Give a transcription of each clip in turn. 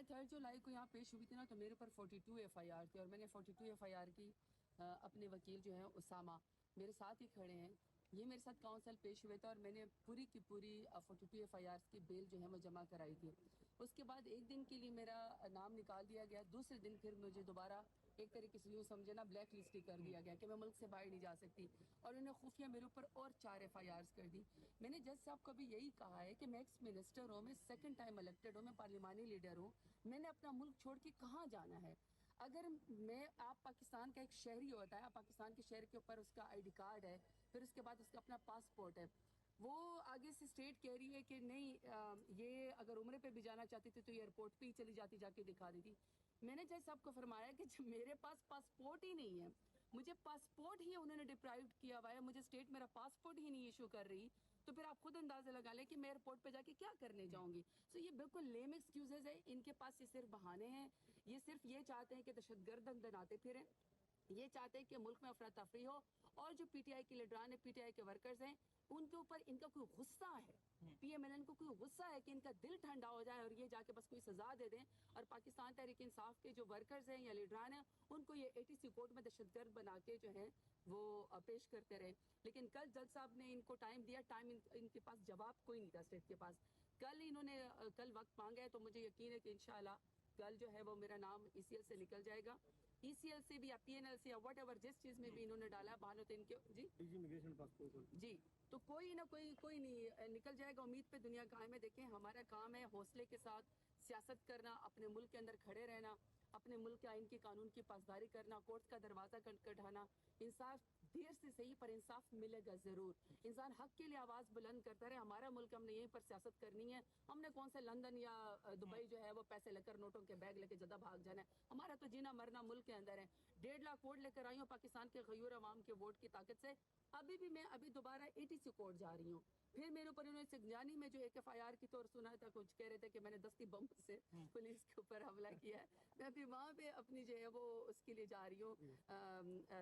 3 जुलाई को यहाँ पेश हुई थी ना, तो मेरे ऊपर 42 एफआईआर थी और मैंने 42 एफआईआर की अपने वकील जो हैं उसामा मेरे साथ ही खड़े हैं। ये मेरे साथ काउंसिल पेश हुए थे और मैंने पूरी की पूरी 42 एफआईआर की बेल जो है वो जमा कराई थी। उसके बाद एक दिन के लिए मेरा नाम निकाल दिया गया, दूसरे दिन फिर मुझे दोबारा एक तरीके से यूँ समझे ना ब्लैक लिस्ट ही कर दिया गया कि मैं मुल्क से बाहर नहीं जा सकती और उन्होंने खुफिया मेरे ऊपर और 4 एफआईआर्स कर दी। मैंने जज साहब को भी यही कहा है कि मैं एक्स मिनिस्टर हूँ, मैं सेकंड टाइम इलेक्टेड हूँ, मैं पार्लिमानी लीडर हूँ, मैंने अपना मुल्क छोड़ के कहाँ जाना है। अगर आप पाकिस्तान का एक शहरी होता है, पाकिस्तान के शहर के ऊपर उसका आईडी कार्ड है, फिर उसके बाद उसका अपना पासपोर्ट है, वो आगे से स्टेट कह रही है कि नहीं ये अगर उम्रे पे भी जाना चाहती थी तो ये एयरपोर्ट पे ही चली जाती, जाके दिखा देती। मैंने जज साहब को फरमाया कि जब मेरे पास पासपोर्ट ही नहीं है, मुझे पासपोर्ट ही उन्होंने डिप्राइव किया हुआ है, मुझे स्टेट मेरा पासपोर्ट ही नहीं इशू कर रही, तो फिर आप खुद अंदाजा लगा लें कि मैं एयरपोर्ट पे जाके क्या करने जाऊंगी। सो ये बिल्कुल लेम एक्सक्यूजेज है, इनके पास ये सिर्फ बहाने हैं। ये सिर्फ ये चाहते हैं कि दहशतगर्द बनाते फिरें, ये चाहते हैं कि मुल्क में अफरा तफरी हो, और जो पीटीआई के लीडरान है, पीटीआई के वर्कर्स हैं, उनके ऊपर इनका कोई गुस्सा है, पीएमएलएन को कोई गुस्सा है कि इनका दिल ठंडा हो जाए और ये जाके बस कोई सजा दे दें और पाकिस्तान तहरीक इंसाफ के जो वर्कर्स हैं या लीडरान हैं उनको ये एटीसी कोर्ट में दहशतगर्द बना के जो है वो पेश करते रहे। लेकिन कल जज साहब ने इनको टाइम दिया, इनके पास जवाब कोई नहीं था स्टेट के पास। कल इन्होंने कल वक्त मांगा है, तो मुझे यकीन है कि इंशाल्लाह कल जो है वो मेरा नाम ईसीएल से निकल जाएगा, ईसीएल से भी या पीएनएल से या वट एवर जिस चीज में भी इन्होंने डाला बहानों तो इनके जी इमिग्रेशन पासपोर्ट जी, तो कोई ना कोई नहीं निकल जाएगा। उम्मीद पे दुनिया कायम है। देखें, हमारा काम है हौसले के साथ सियासत करना, अपने मुल्क के अंदर खड़े रहना, अपने मुल्क के आइन की कानून की पासदारी करना, कोर्ट का दरवाजा खटखटाना। इंसाफ देर से सही पर इंसाफ मिलेगा जरूर। इंसान हक के लिए आवाज बुलंद करता रहे। हमारा मुल्क, हमने यहीं पर सियासत करनी है। हमने कौन से लंदन या दुबई जो है वो पैसे लेकर नोटों के बैग लेके जदा भाग जाना है। हमारा तो जीना मरना मुल्क के अंदर है। 1.5 लाख वोट लेकर आई हूँ पाकिस्तान के गयूर अवाम के वोट की ताकत से। अभी दोबारा एटीसी कोर्ट जा रही हूँ। फिर मेरे ऊपर उन्होंने सिंगजानी में जो एक एफआईआर की तौर सुना था, कुछ कह रहे थे कि मैंने दस्ती बम से पुलिस के ऊपर हमला किया है। मैं अभी वहां पे अपनी जो है वो उसके लिए जा रही हूँ,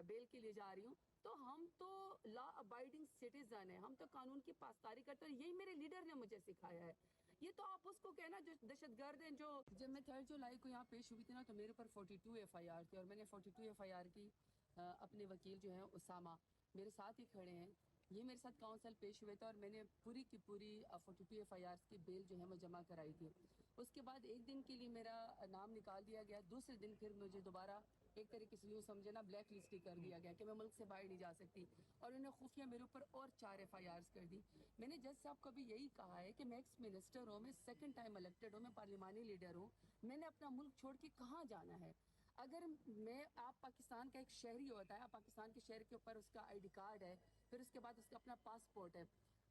बेल के लिए जा रही हूँ। तो हम तो लॉ अबाइडिंग सिटीजन है, हम तो कानून की पासदारी करते हैं। यही मेरे लीडर ने मुझे सिखाया है। ये तो आप उसको कहना जो दहशतगर्द हैं। जो जब मैं 3 जुलाई को यहाँ पेश हुई थी ना, तो मेरे ऊपर 42 एफआईआर थी और मैंने 42 एफआईआर की अपने वकील जो हैं उसामा मेरे साथ ही खड़े हैं। ये मेरे साथ काउंसिल पेश हुए थे और मैंने पूरी की पूरी 42 एफआईआर की बेल जो है वो जमा कराई थी। उसके बाद एक दिन के लिए मेरा नाम निकाल दिया गया, दूसरे दिन फिर मुझे दोबारा एक तरीके से यूँ समझे ना ब्लैक लिस्ट ही कर दिया गया कि मैं मुल्क से बाहर नहीं जा सकती और उन्होंने खुफिया मेरे ऊपर और 4 एफआईआर्स कर दी। मैंने जज साहब को भी यही कहा है कि मैं एक्स मिनिस्टर हूँ, मैं सेकंड टाइम इलेक्टेड हूँ, मैं पार्लिमानी लीडर हूँ, मैंने अपना मुल्क छोड़ के कहाँ जाना है। अगर आप पाकिस्तान का एक शहरी होता है, पाकिस्तान के शहर के ऊपर उसका आईडी कार्ड है, फिर उसके बाद उसका अपना पासपोर्ट है,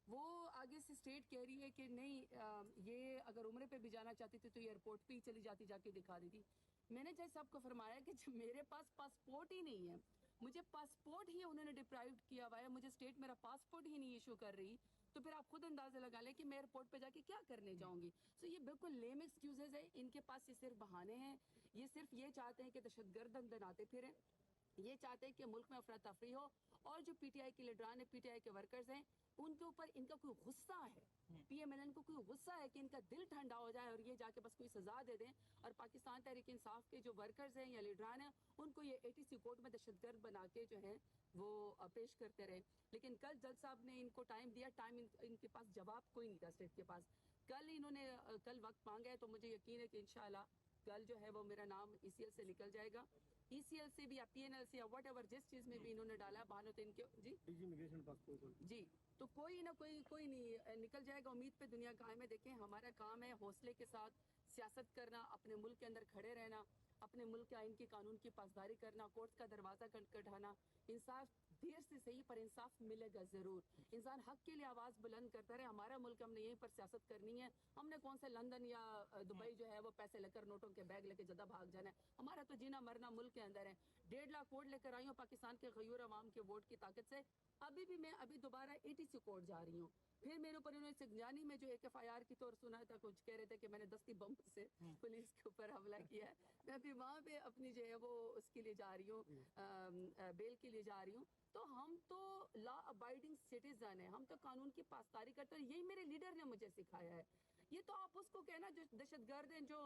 वो आगे से स्टेट कह रही है कि नहीं ये अगर उम्रे पे भी जाना चाहती थी तो ये एयरपोर्ट पे ही चली जाती, जाके दिखा देती। मैंने जज साहब को फरमाया कि जब मेरे पास पासपोर्ट ही नहीं है, मुझे पासपोर्ट ही उन्होंने डिप्राइव किया हुआ है, मुझे स्टेट मेरा पासपोर्ट ही नहीं इशू कर रही, तो फिर आप खुद अंदाजा लगा लें कि मैं एयरपोर्ट पे जाके क्या करने जाऊंगी। सो ये बिल्कुल लेम एक्सक्यूजेज है, इनके पास ये सिर्फ बहाने हैं। ये सिर्फ ये चाहते हैं कि दहशतगर्द बनाते फिरें, ये चाहते हैं कि मुल्क में अफरा तफरी हो, और जो पीटीआई के लीडरान है, पीटीआई के वर्कर्स हैं, उनके ऊपर इनका कोई गुस्सा है, पीएमएलएन को कोई गुस्सा है कि इनका दिल ठंडा हो जाए और ये जाके बस कोई सजा दे दें और पाकिस्तान तहरीक इंसाफ के जो वर्कर्स हैं या लीडरान हैं उनको ये एटीसी कोर्ट में दहशतगर्द बना के जो है वो पेश करते रहे। लेकिन कल जज साहब ने इनको टाइम दिया, इनके पास जवाब कोई नहीं था स्टेट के पास। कल इन्होंने कल वक्त मांगा है, तो मुझे यकीन है कि इंशाल्लाह कल जो है वो मेरा नाम ईसीएल से निकल जाएगा, ईसीएल से भी या पीएनएल से या वट एवर जिस चीज में भी इन्होंने डाला बहानों तो इनके जी इमिग्रेशन पासपोर्ट जी, तो कोई ना कोई नहीं निकल जाएगा। उम्मीद पे दुनिया कायम है। देखें, हमारा काम है हौसले के साथ सियासत करना, अपने मुल्क के अंदर खड़े रहना, अपने मुल्क के आइन की कानून की पासदारी करना, कोर्ट का दरवाजा खटखटाना। इंसाफ देर से सही पर इंसाफ मिलेगा जरूर। इंसान हक के लिए आवाज बुलंद करता रहे। हमारा मुल्क, हमने यहीं पर सियासत करनी है। हमने कौन से लंदन या दुबई जो है वो पैसे लेकर नोटों के बैग लेके जदा भाग जाना है। हमारा तो जीना मरना मुल्क के अंदर है। 1.5 लाख वोट लेकर आई हूँ पाकिस्तान के गयूर अवाम के वोट की ताकत से। अभी दोबारा एटीसी कोर्ट जा रही हूँ। फिर मेरे ऊपर उन्होंने सिंगजानी में जो एक एफआईआर की तौर सुना था, कुछ कह रहे थे कि मैंने दस्ती बम से पुलिस के ऊपर हमला किया है। मैं अभी वहां पे अपनी जो है वो उसके लिए जा रही हूँ, बेल के लिए जा रही हूँ। तो हम तो लॉ अबाइडिंग सिटीजन है, हम तो कानून की पासदारी करते हैं। यही मेरे लीडर ने मुझे सिखाया है। ये तो आप उसको कहना जो दहशतगर्द हैं, जो